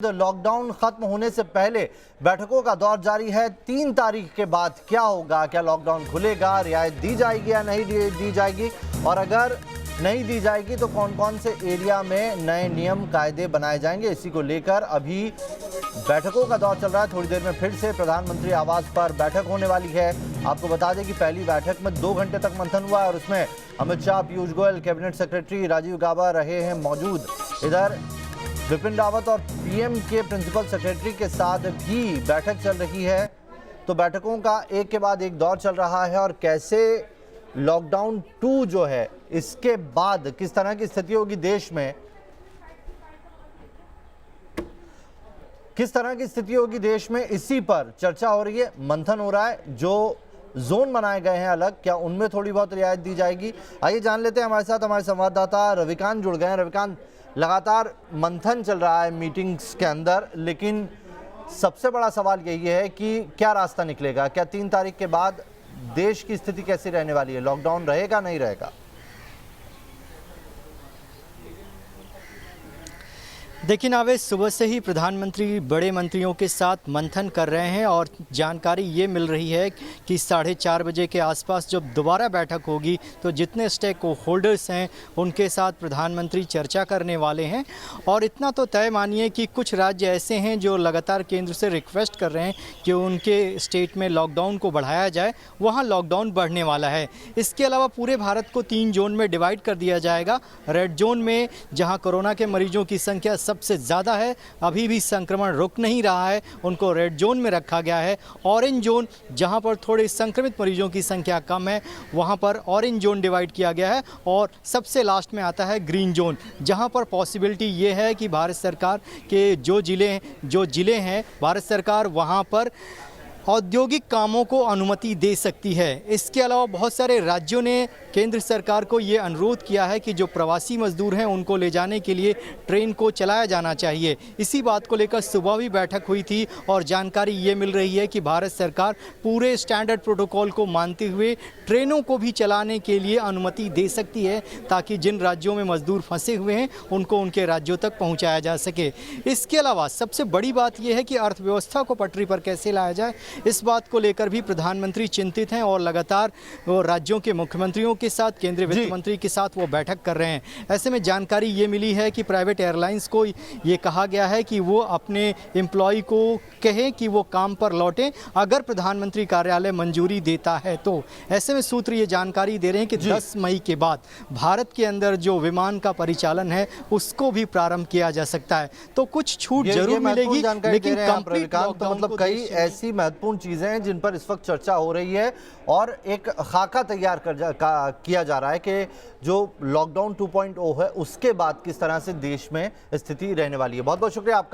Lockdown खत्म होने से पहले बैठकों का दौर जारी है। 3 तारीख के बाद क्या होगा? क्या लॉकडाउन खुलेगा? रियायत दी जाएगी या नहीं दी जाएगी? और अगर नहीं दी जाएगी तो कौन कौन से एरिया में नए नियम कायदे बनाए जाएंगे? इसी को लेकर अभी बैठकों का दौर चल रहा है। थोड़ी देर में फिर से प्रधानमंत्री आवास पर बैठक होने वाली है। आपको बता दें कि पहली बैठक में 2 घंटे तक मंथन हुआ है और उसमें अमित शाह, पीयूष गोयल, कैबिनेट सेक्रेटरी राजीव गाबा रहे हैं मौजूद। इधर विपिन रावत और पीएम के प्रिंसिपल सेक्रेटरी के साथ भी बैठक चल रही है। तो बैठकों का एक के बाद एक दौर चल रहा है और कैसे लॉकडाउन 2 जो है इसके बाद किस तरह की स्थिति होगी देश में, किस तरह की स्थिति होगी देश में, इसी पर चर्चा हो रही है, मंथन हो रहा है। जो जोन बनाए गए हैं अलग, क्या उनमें थोड़ी बहुत रियायत दी जाएगी? आइए जान लेते हैं। हमारे साथ हमारे संवाददाता रविकांत जुड़ गए हैं। रविकांत, लगातार मंथन चल रहा है मीटिंग्स के अंदर, लेकिन सबसे बड़ा सवाल यही है कि क्या रास्ता निकलेगा? क्या 3 तारीख के बाद देश की स्थिति कैसी रहने वाली है? लॉकडाउन रहेगा नहीं रहेगा? देखिए नावेद, सुबह से ही प्रधानमंत्री बड़े मंत्रियों के साथ मंथन कर रहे हैं और जानकारी ये मिल रही है कि 4:30 बजे के आसपास जब दोबारा बैठक होगी तो जितने स्टेक होल्डर्स हैं उनके साथ प्रधानमंत्री चर्चा करने वाले हैं। और इतना तो तय मानिए कि कुछ राज्य ऐसे हैं जो लगातार केंद्र से रिक्वेस्ट कर रहे हैं कि उनके स्टेट में लॉकडाउन को बढ़ाया जाए, वहाँ लॉकडाउन बढ़ने वाला है। इसके अलावा पूरे भारत को 3 जोन में डिवाइड कर दिया जाएगा। रेड जोन में जहाँ कोरोना के मरीजों की संख्या सबसे ज़्यादा है, अभी भी संक्रमण रुक नहीं रहा है, उनको रेड जोन में रखा गया है। ऑरेंज जोन जहां पर थोड़े संक्रमित मरीजों की संख्या कम है, वहां पर ऑरेंज जोन डिवाइड किया गया है। और सबसे लास्ट में आता है ग्रीन जोन, जहां पर पॉसिबिलिटी ये है कि भारत सरकार के जो जिले हैं भारत सरकार वहां पर औद्योगिक कामों को अनुमति दे सकती है। इसके अलावा बहुत सारे राज्यों ने केंद्र सरकार को ये अनुरोध किया है कि जो प्रवासी मजदूर हैं उनको ले जाने के लिए ट्रेन को चलाया जाना चाहिए। इसी बात को लेकर सुबह भी बैठक हुई थी और जानकारी ये मिल रही है कि भारत सरकार पूरे स्टैंडर्ड प्रोटोकॉल को मानते हुए ट्रेनों को भी चलाने के लिए अनुमति दे सकती है, ताकि जिन राज्यों में मजदूर फंसे हुए हैं उनको उनके राज्यों तक पहुँचाया जा सके। इसके अलावा सबसे बड़ी बात यह है कि अर्थव्यवस्था को पटरी पर कैसे लाया जाए, इस बात को लेकर भी प्रधानमंत्री चिंतित हैं और लगातार वो राज्यों के मुख्यमंत्रियों के साथ, केंद्रीय वित्त मंत्री के साथ वो बैठक कर रहे हैं। ऐसे में जानकारी ये मिली है कि प्राइवेट एयरलाइंस को ये कहा गया है कि वो अपने एम्प्लॉय को कहें कि वो काम पर लौटें, अगर प्रधानमंत्री कार्यालय मंजूरी देता है तो। ऐसे में सूत्र ये जानकारी दे रहे हैं कि 10 मई के बाद भारत के अंदर जो विमान का परिचालन है उसको भी प्रारंभ किया जा सकता है। तो कुछ छूट जरूर मिलेगी, लेकिन मतलब कई ऐसी महत्वपूर्ण चीजें हैं जिन पर इस वक्त चर्चा हो रही है और एक खाका तैयार किया जा रहा है कि जो लॉकडाउन 2.0 है उसके बाद किस तरह से देश में स्थिति रहने वाली है। बहुत बहुत शुक्रिया आपका।